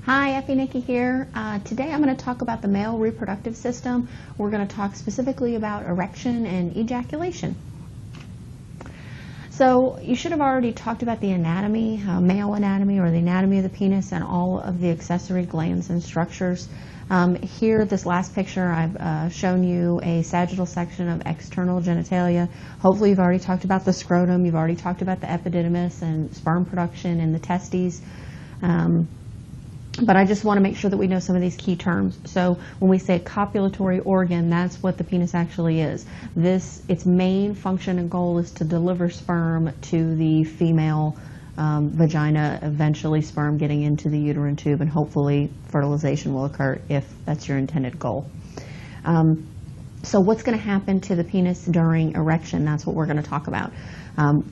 Hi, Effie Nikki here. Today I'm going to talk about the male reproductive system. We're going to talk specifically about erection and ejaculation. So you should have already talked about the anatomy, male anatomy or the anatomy of the penis and all of the accessory glands and structures. Here, this last picture, I've shown you a sagittal section of external genitalia. Hopefully you've already talked about the scrotum, you've already talked about the epididymis and sperm production in the testes. But I just want to make sure that we know some of these key terms. So when we say copulatory organ, that's what the penis actually is. Its main function and goal is to deliver sperm to the female vagina, eventually sperm getting into the uterine tube, and hopefully fertilization will occur if that's your intended goal. So what's going to happen to the penis during erection? That's what we're going to talk about.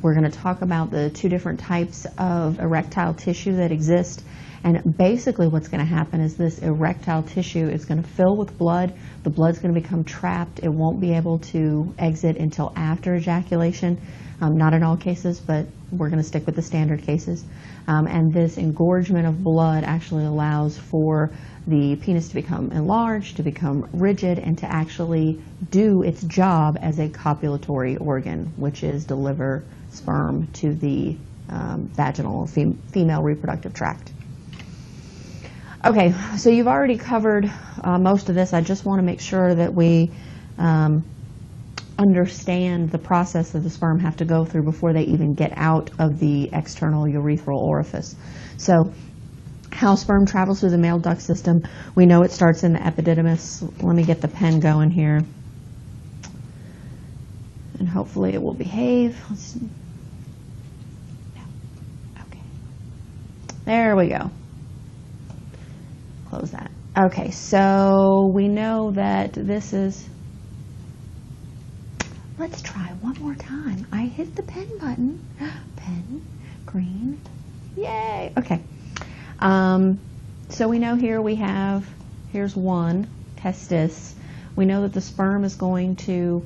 We're going to talk about the two different types of erectile tissue that exist. And basically what's going to happen is this erectile tissue is going to fill with blood. The blood's going to become trapped. It won't be able to exit until after ejaculation. Not in all cases, but we're going to stick with the standard cases. And this engorgement of blood actually allows for the penis to become enlarged, to become rigid, and to actually do its job as a copulatory organ, which is deliver sperm to the vaginal female reproductive tract. Okay, so you've already covered most of this. I just want to make sure that we understand the process that the sperm have to go through before they even get out of the external urethral orifice. So how sperm travels through the male duct system, we know it starts in the epididymis. Let me get the pen going here. And hopefully it will behave. Okay. There we go. Close that. Okay, so we know that this is, let's try one more time. I hit the pen button. Pen, green, yay. Okay, so we know here we have, here's one, testis. We know that the sperm is going to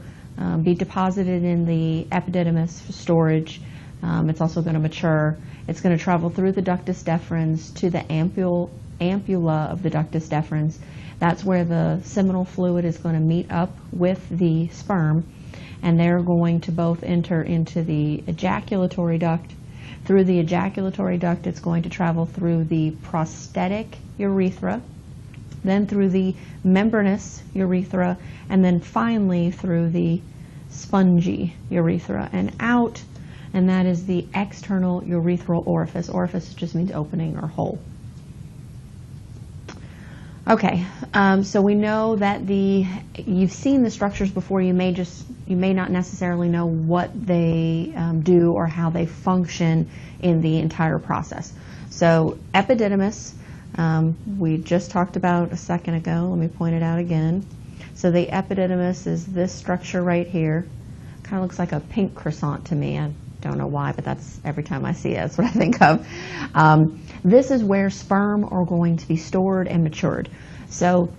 be deposited in the epididymis for storage. It's also going to mature. It's going to travel through the ductus deferens to the ampulla of the ductus deferens. That's where the seminal fluid is going to meet up with the sperm, and they're going to both enter into the ejaculatory duct. Through the ejaculatory duct, it's going to travel through the prostatic urethra, then through the membranous urethra, and then finally through the spongy urethra and out, and that is the external urethral orifice. Orifice just means opening or hole. Okay, so we know that you've seen the structures before. You may not necessarily know what they do or how they function in the entire process. So epididymis, we just talked about a second ago. Let me point it out again. So the epididymis is this structure right here. Kind of looks like a pink croissant to me. I don't know why, but that's every time I see it, that's what I think of. This is where sperm are going to be stored and matured. So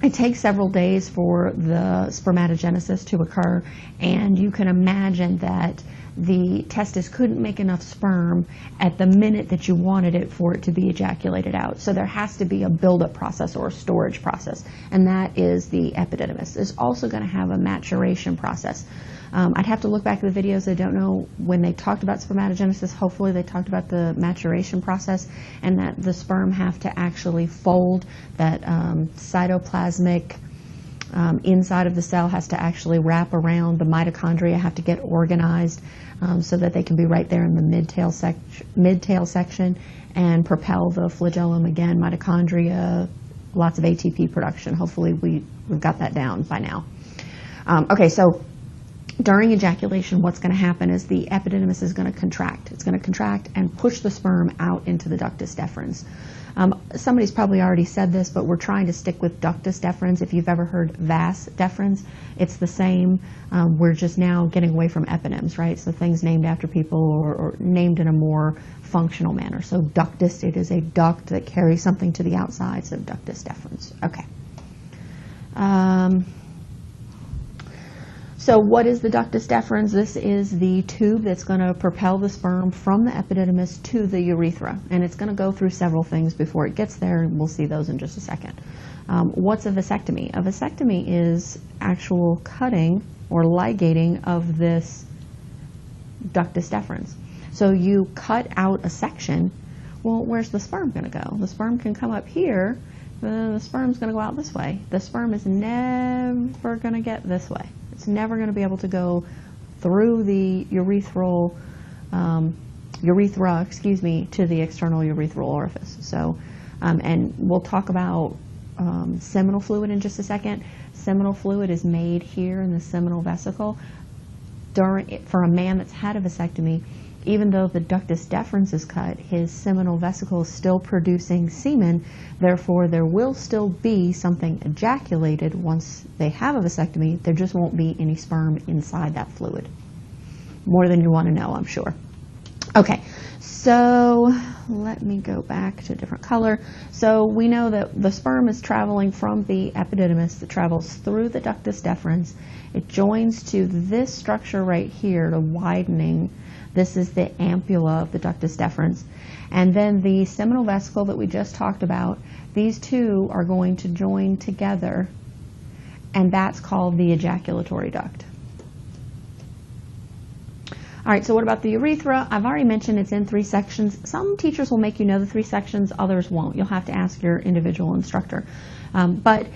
it takes several days for the spermatogenesis to occur, and you can imagine that the testis couldn't make enough sperm at the minute that you wanted it for it to be ejaculated out. So there has to be a buildup process or a storage process, and that is the epididymis. It's also going to have a maturation process. I'd have to look back at the videos. I don't know when they talked about spermatogenesis. Hopefully they talked about the maturation process and that the sperm have to actually fold. That cytoplasmic inside of the cell has to actually wrap around the mitochondria, have to get organized so that they can be right there in the midtail section and propel the flagellum again, mitochondria, lots of ATP production. Hopefully we've got that down by now. Okay, so during ejaculation, what's going to happen is the epididymis is going to contract. It's going to contract and push the sperm out into the ductus deferens. Somebody's probably already said this, but we're trying to stick with ductus deferens. If you've ever heard vas deferens, it's the same. We're just now getting away from eponyms, right? So things named after people or named in a more functional manner. So ductus, it is a duct that carries something to the outside, so ductus deferens. Okay. So what is the ductus deferens? This is the tube that's going to propel the sperm from the epididymis to the urethra. And it's going to go through several things before it gets there. We'll see those in just a second. What's a vasectomy? A vasectomy is actual cutting or ligating of this ductus deferens. So you cut out a section. Well, where's the sperm going to go? The sperm can come up here. The sperm's going to go out this way. The sperm is never going to get this way. It's never going to be able to go through the urethra, to the external urethral orifice. So, and we'll talk about seminal fluid in just a second. Seminal fluid is made here in the seminal vesicle. For a man that's had a vasectomy, even though the ductus deferens is cut, his seminal vesicle is still producing semen. Therefore, there will still be something ejaculated once they have a vasectomy. There just won't be any sperm inside that fluid. More than you want to know, I'm sure. Okay, so let me go back to a different color. So we know that the sperm is traveling from the epididymis. It travels through the ductus deferens. It joins to this structure right here, the widening. This is the ampulla of the ductus deferens. And then the seminal vesicle that we just talked about, these two are going to join together, and that's called the ejaculatory duct. All right, so what about the urethra? I've already mentioned it's in 3 sections. Some teachers will make you know the 3 sections, others won't. You'll have to ask your individual instructor. But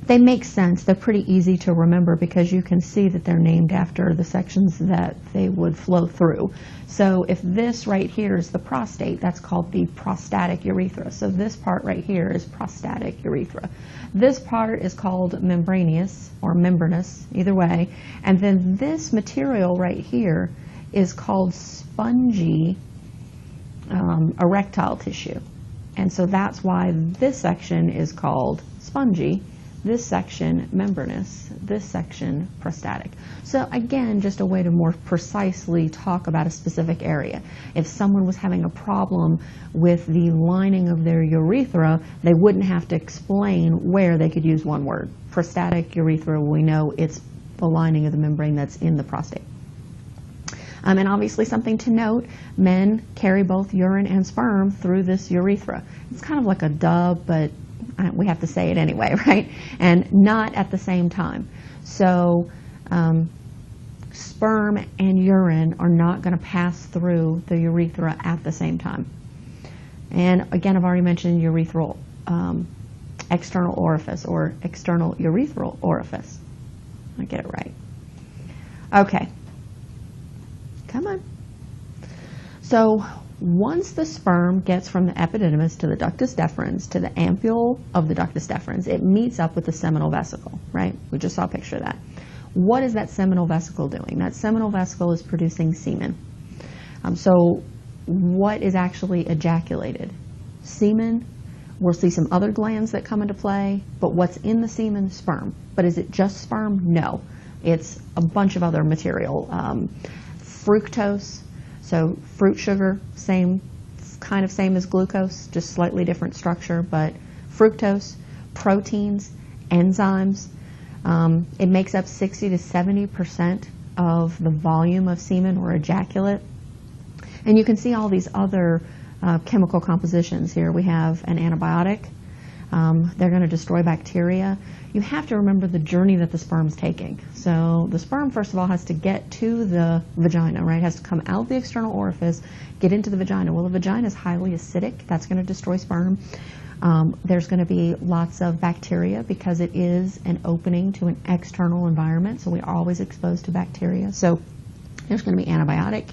they make sense. They're pretty easy to remember because you can see that they're named after the sections that they would flow through. So if this right here is the prostate, that's called the prostatic urethra. So this part right here is prostatic urethra. This part is called membraneous or membranous, either way. And then this material right here is called spongy erectile tissue. And so that's why this section is called spongy, this section membranous, this section prostatic. So again, just a way to more precisely talk about a specific area. If someone was having a problem with the lining of their urethra, they wouldn't have to explain where. They could use one word. Prostatic urethra, we know it's the lining of the membrane that's in the prostate. And obviously something to note, men carry both urine and sperm through this urethra. It's kind of like a dub, but we have to say it anyway, right? And not at the same time. So sperm and urine are not going to pass through the urethra at the same time. And again, I've already mentioned urethral external orifice or external urethral orifice. I get it right. Okay. Come on. So once the sperm gets from the epididymis to the ductus deferens, to the ampulle of the ductus deferens, it meets up with the seminal vesicle, right? We just saw a picture of that. What is that seminal vesicle doing? That seminal vesicle is producing semen. So what is actually ejaculated? Semen. We'll see some other glands that come into play, but what's in the semen? Sperm. But is it just sperm? No. It's a bunch of other material. Fructose, so fruit sugar, same as glucose, just slightly different structure, but fructose, proteins, enzymes. It makes up 60 to 70% of the volume of semen or ejaculate. And you can see all these other chemical compositions here. We have an antibiotic. They're going to destroy bacteria. You have to remember the journey that the sperm's taking. So the sperm, first of all, has to get to the vagina, right? It has to come out the external orifice, get into the vagina. Well, the vagina is highly acidic. That's going to destroy sperm. There's going to be lots of bacteria because it is an opening to an external environment. So we're always exposed to bacteria. So there's going to be antibiotic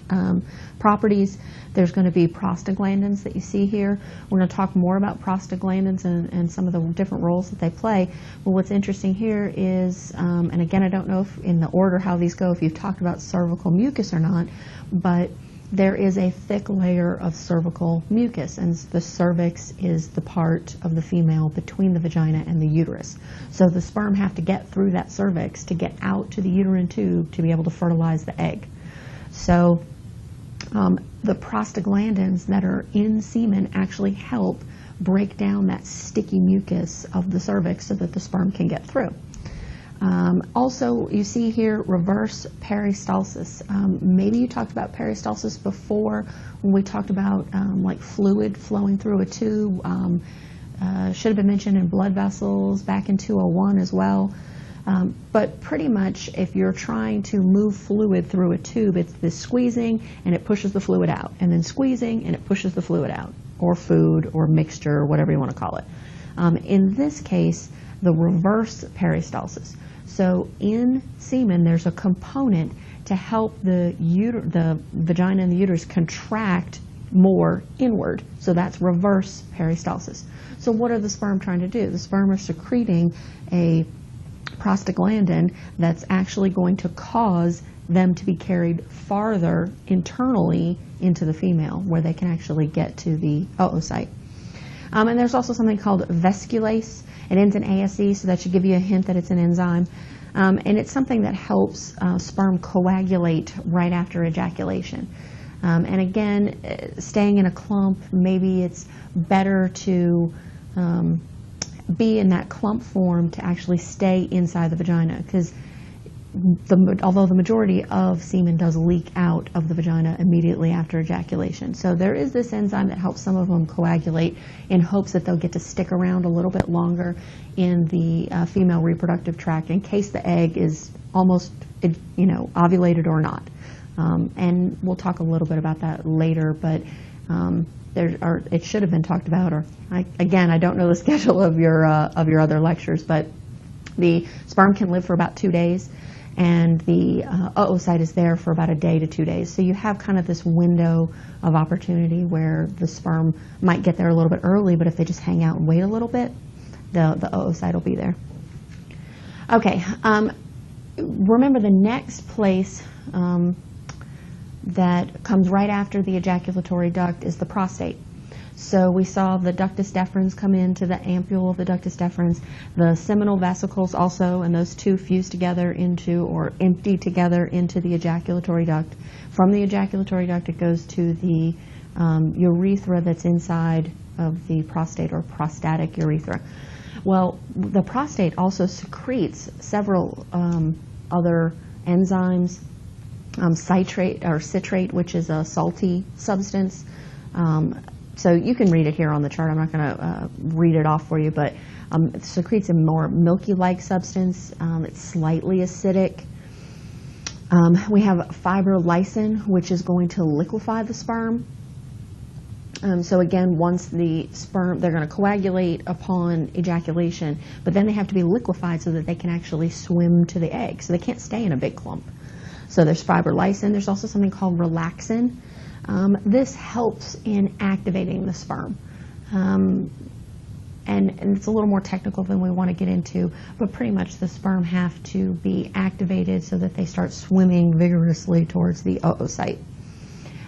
properties. There's going to be prostaglandins that you see here. We're going to talk more about prostaglandins and some of the different roles that they play. But what's interesting here is, and again, I don't know if in the order how these go, if you've talked about cervical mucus or not, but there is a thick layer of cervical mucus, and the cervix is the part of the female between the vagina and the uterus. So the sperm have to get through that cervix to get out to the uterine tube to be able to fertilize the egg. So the prostaglandins that are in semen actually help break down that sticky mucus of the cervix so that the sperm can get through. Also, you see here reverse peristalsis. Maybe you talked about peristalsis before when we talked about like fluid flowing through a tube. Should have been mentioned in blood vessels back in 201 as well. But pretty much if you're trying to move fluid through a tube, it's this squeezing and it pushes the fluid out, and then squeezing and it pushes the fluid out, or food or mixture, whatever you want to call it. In this case, the reverse peristalsis. So in semen, there's a component to help the vagina and the uterus contract more inward. So that's reverse peristalsis. So what are the sperm trying to do? The sperm are secreting a prostaglandin that's actually going to cause them to be carried farther internally into the female, where they can actually get to the oocyte. And there's also something called vesculase. It ends in ASE, so that should give you a hint that it's an enzyme. And it's something that helps sperm coagulate right after ejaculation. And again, staying in a clump, maybe it's better to be in that clump form to actually stay inside the vagina, because although the majority of semen does leak out of the vagina immediately after ejaculation. So there is this enzyme that helps some of them coagulate in hopes that they'll get to stick around a little bit longer in the female reproductive tract in case the egg is almost, ovulated or not. And we'll talk a little bit about that later, but it should have been talked about, or I don't know the schedule of your other lectures, but the sperm can live for about 2 days, and the oocyte is there for about a day to 2 days. So you have kind of this window of opportunity where the sperm might get there a little bit early, but if they just hang out and wait a little bit, the oocyte will be there. Okay, remember the next place that comes right after the ejaculatory duct is the prostate. So we saw the ductus deferens come into the ampule of the ductus deferens, the seminal vesicles also, and those two fuse together into, or empty together into, the ejaculatory duct. From the ejaculatory duct, it goes to the urethra that's inside of the prostate, or prostatic urethra. Well, the prostate also secretes several other enzymes, citrate or citrate, which is a salty substance. So you can read it here on the chart. I'm not going to read it off for you, but it secretes a more milky-like substance. It's slightly acidic. We have fibrolysine, which is going to liquefy the sperm. So again, once the sperm, they're going to coagulate upon ejaculation, but then they have to be liquefied so that they can actually swim to the egg. So they can't stay in a big clump. So there's fibrolysine. There's also something called relaxin. This helps in activating the sperm. And it's a little more technical than we want to get into, but pretty much the sperm have to be activated so that they start swimming vigorously towards the oocyte.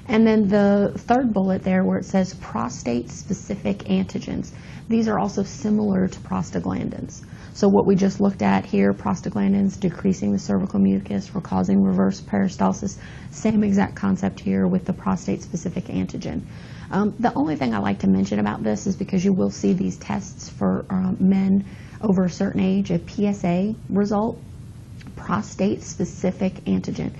And then the third bullet there where it says prostate-specific antigens. These are also similar to prostaglandins. So what we just looked at here, prostaglandins decreasing the cervical mucus for causing reverse peristalsis, same exact concept here with the prostate-specific antigen. The only thing I like to mention about this is because you will see these tests for men over a certain age, a PSA result, prostate-specific antigen.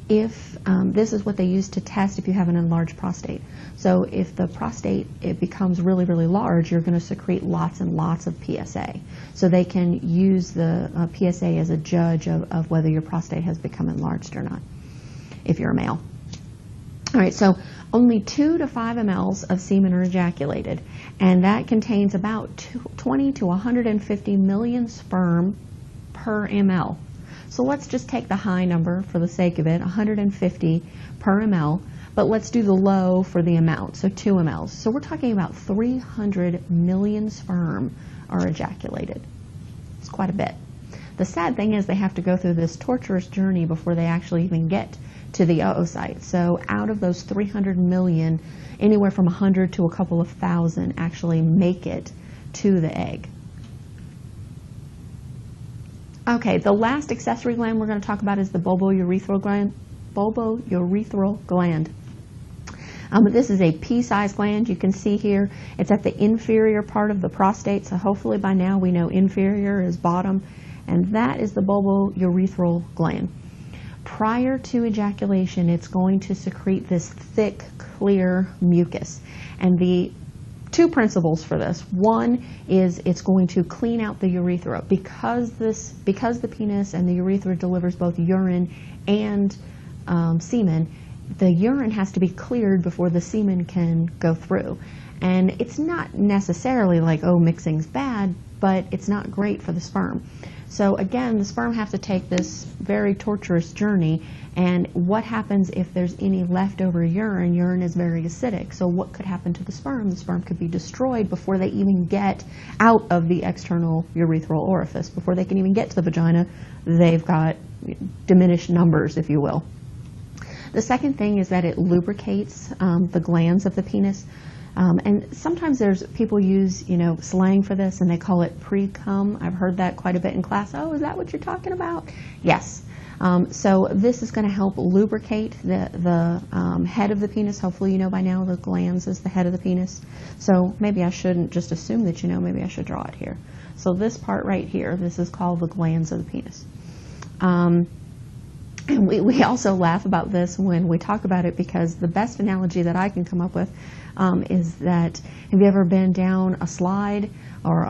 If this is what they use to test if you have an enlarged prostate. So if the prostate, it becomes really, really large, you're going to secrete lots and lots of PSA. So they can use the PSA as a judge of whether your prostate has become enlarged or not, if you're a male. All right, so only 2 to 5 mLs of semen are ejaculated, and that contains about 20 to 150 million sperm per ml. So let's just take the high number for the sake of it, 150 per ml, but let's do the low for the amount, so 2 mLs. So we're talking about 300 million sperm are ejaculated. It's quite a bit. The sad thing is they have to go through this torturous journey before they actually even get to the oocyte. So out of those 300 million, anywhere from 100 to a couple of thousand actually make it to the egg. Okay, the last accessory gland we're going to talk about is the bulbourethral gland. Bulbourethral gland. This is a pea-sized gland. You can see here it's at the inferior part of the prostate, so hopefully by now we know inferior is bottom and that is the bulbourethral gland. Prior to ejaculation, it's going to secrete this thick, clear mucus. And the two principles for this. One is it's going to clean out the urethra. Because the penis and the urethra delivers both urine and semen, the urine has to be cleared before the semen can go through. And it's not necessarily like, oh, mixing's bad, but it's not great for the sperm. So again, the sperm have to take this very torturous journey, and what happens if there's any leftover urine? Urine is very acidic, so what could happen to the sperm? The sperm could be destroyed before they even get out of the external urethral orifice. Before they can even get to the vagina, they've got diminished numbers, if you will. The second thing is that it lubricates the glands of the penis. And sometimes there's people use, slang for this, and they call it pre-cum. I've heard that quite a bit in class. Oh, is that what you're talking about? Yes. So this is going to help lubricate the head of the penis. Hopefully you know by now the glans is the head of the penis. So maybe I shouldn't just assume that you know. Maybe I should draw it here. So this part right here, this is called the glans of the penis. And we also laugh about this when we talk about it, because the best analogy that I can come up with is that, have you ever been down a slide, or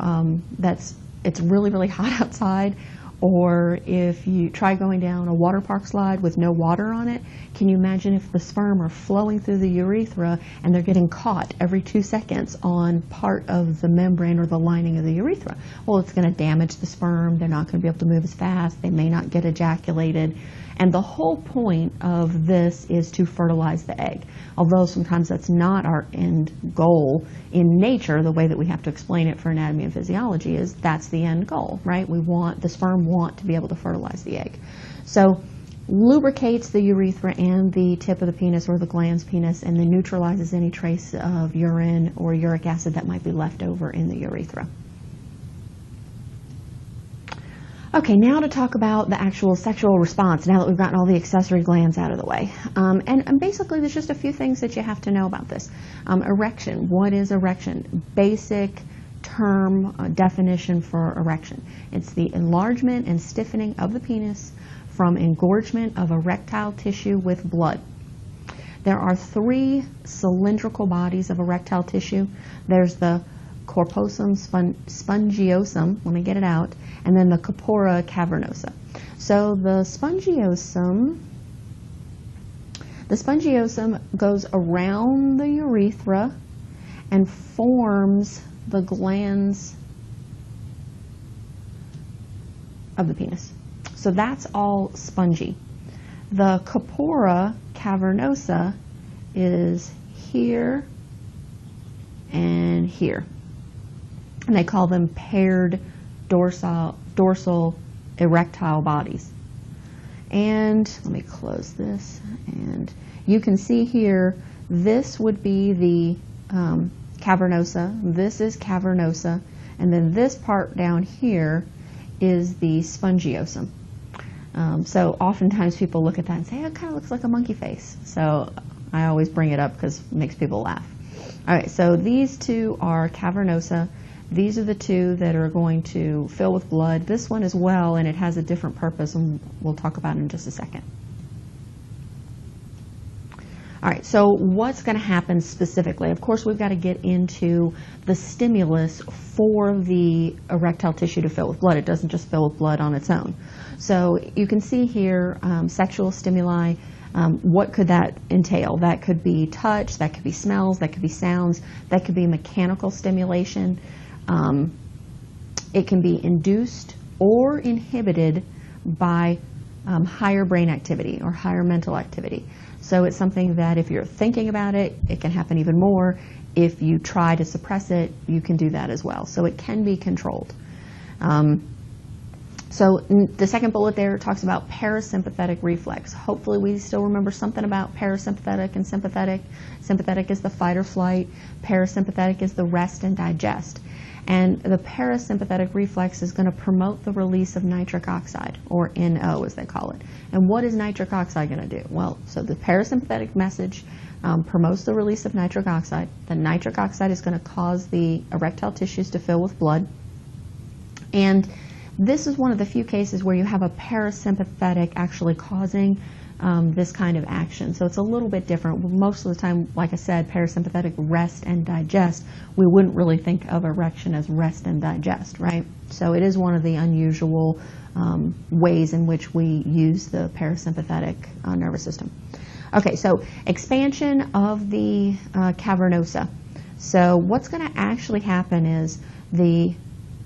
it's really, really hot outside, or if you try going down a water park slide with no water on it, can you imagine if the sperm are flowing through the urethra and they're getting caught every 2 seconds on part of the membrane or the lining of the urethra? Well, it's going to damage the sperm. They're not going to be able to move as fast. They may not get ejaculated. And the whole point of this is to fertilize the egg. Although sometimes that's not our end goal in nature, the way that we have to explain it for anatomy and physiology is that's the end goal, right? The sperm want to be able to fertilize the egg. So lubricates the urethra and the tip of the penis or the glans penis, and then neutralizes any trace of urine or uric acid that might be left over in the urethra. Okay, now to talk about the actual sexual response, now that we've gotten all the accessory glands out of the way. And basically, there's just a few things that you have to know about this. Erection. What is erection? Basic term definition for erection. It's the enlargement and stiffening of the penis from engorgement of erectile tissue with blood. There are 3 cylindrical bodies of erectile tissue. There's the corpuscle spongiosum, let me get it out, and then the corpora cavernosa. So the spongiosum goes around the urethra and forms the glands of the penis. So that's all spongy. The corpora cavernosa is here and here. And they call them paired dorsal erectile bodies. And let me close this. And you can see here, this would be the cavernosa. This is cavernosa. And then this part down here is the spongiosum. So oftentimes people look at that and say, oh, it kind of looks like a monkey face. So I always bring it up because it makes people laugh. All right, so these two are cavernosa. These are the two that are going to fill with blood. This one as well, and it has a different purpose, and we'll talk about it in just a second. All right, so what's going to happen specifically? Of course, we've got to get into the stimulus for the erectile tissue to fill with blood. It doesn't just fill with blood on its own. So you can see here sexual stimuli. What could that entail? That could be touch, that could be smells, that could be sounds, that could be mechanical stimulation. It can be induced or inhibited by higher brain activity or higher mental activity. So it's something that if you're thinking about it, it can happen even more. If you try to suppress it, you can do that as well. So it can be controlled. So the second bullet there talks about parasympathetic reflex. Hopefully we still remember something about parasympathetic and sympathetic. Sympathetic is the fight or flight. Parasympathetic is the rest and digest. And the parasympathetic reflex is going to promote the release of nitric oxide, or NO as they call it. And what is nitric oxide going to do? Well, so the parasympathetic message promotes the release of nitric oxide. The nitric oxide is going to cause the erectile tissues to fill with blood. And This is one of the few cases where you have a parasympathetic actually causing this kind of action. So it's a little bit different. Most of the time, like I said, parasympathetic rest and digest, we wouldn't really think of erection as rest and digest, right? So it is one of the unusual ways in which we use the parasympathetic nervous system. Okay, so expansion of the cavernosa. So what's going to actually happen is the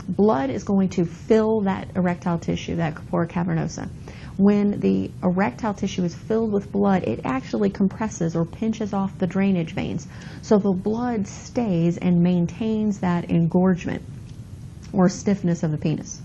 blood is going to fill that erectile tissue, that corpora cavernosa. When the erectile tissue is filled with blood, it actually compresses or pinches off the drainage veins. So the blood stays and maintains that engorgement or stiffness of the penis.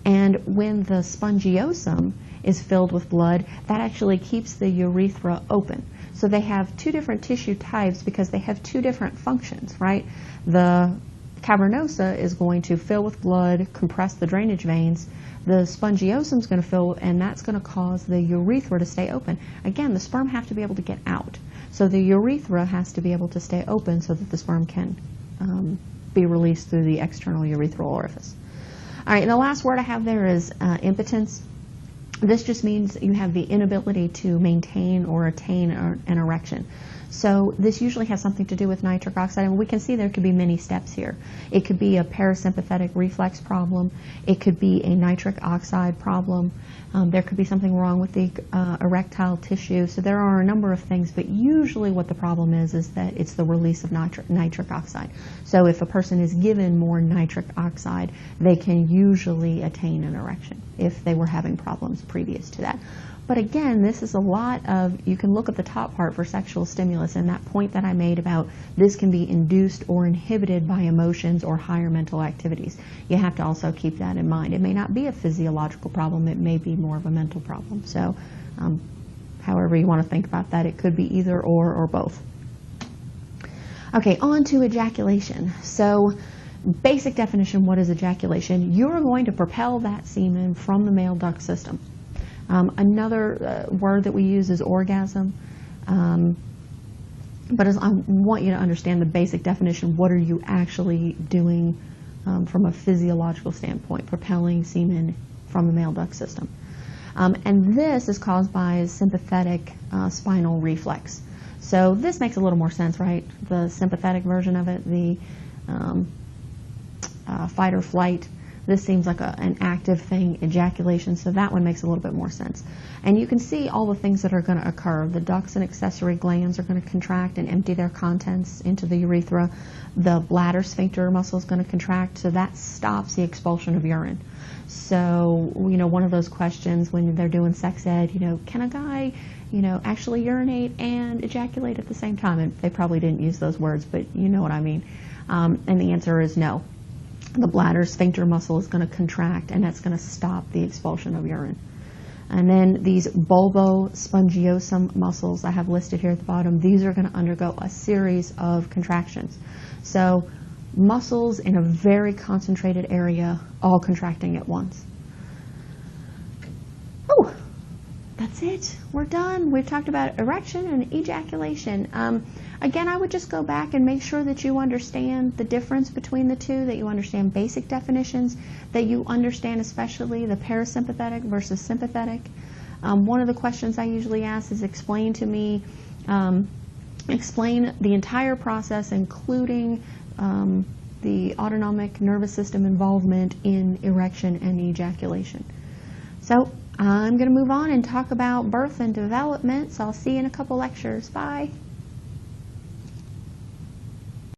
And when the spongiosum is filled with blood, that actually keeps the urethra open. So they have two different tissue types because they have two different functions, right? The cavernosa is going to fill with blood, compress the drainage veins. The spongiosum is going to fill, and that's going to cause the urethra to stay open. Again, the sperm have to be able to get out. So the urethra has to be able to stay open so that the sperm can be released through the external urethral orifice. All right, and the last word I have there is impotence. This just means you have the inability to maintain or attain an erection. So this usually has something to do with nitric oxide, and we can see there could be many steps here. It could be a parasympathetic reflex problem. It could be a nitric oxide problem. There could be something wrong with the erectile tissue. So there are a number of things, but usually what the problem is that it's the release of nitric oxide. So if a person is given more nitric oxide, they can usually attain an erection if they were having problems previous to that. But again, this is a lot of, you can look at the top part for sexual stimulus, and that point that I made about this can be induced or inhibited by emotions or higher mental activities. You have to also keep that in mind. It may not be a physiological problem, it may be more of a mental problem. So however you want to think about that, it could be either or both. Okay, on to ejaculation. So basic definition, what is ejaculation? You're going to propel that semen from the male duct system. Another word that we use is orgasm, but I want you to understand the basic definition. What are you actually doing from a physiological standpoint, propelling semen from the male duct system? And this is caused by sympathetic spinal reflex. So this makes a little more sense, right? The sympathetic version of it, the fight or flight. This seems like an active thing, ejaculation, so that one makes a little bit more sense. And you can see all the things that are going to occur. The ducts and accessory glands are going to contract and empty their contents into the urethra. The bladder sphincter muscle is going to contract, so that stops the expulsion of urine. So, you know, one of those questions when they're doing sex ed, you know, can a guy, you know, actually urinate and ejaculate at the same time? And they probably didn't use those words, but you know what I mean. And the answer is no. The bladder sphincter muscle is going to contract, and that's going to stop the expulsion of urine. And then these bulbospongiosum muscles I have listed here at the bottom, these are going to undergo a series of contractions. So muscles in a very concentrated area, all contracting at once. Oh, that's it. We're done. We've talked about erection and ejaculation. Again, I would just go back and make sure that you understand the difference between the two, that you understand basic definitions, that you understand especially the parasympathetic versus sympathetic. One of the questions I usually ask is explain to me, explain the entire process, including the autonomic nervous system involvement in erection and ejaculation. So I'm going to move on and talk about birth and development, so I'll see you in a couple lectures. Bye.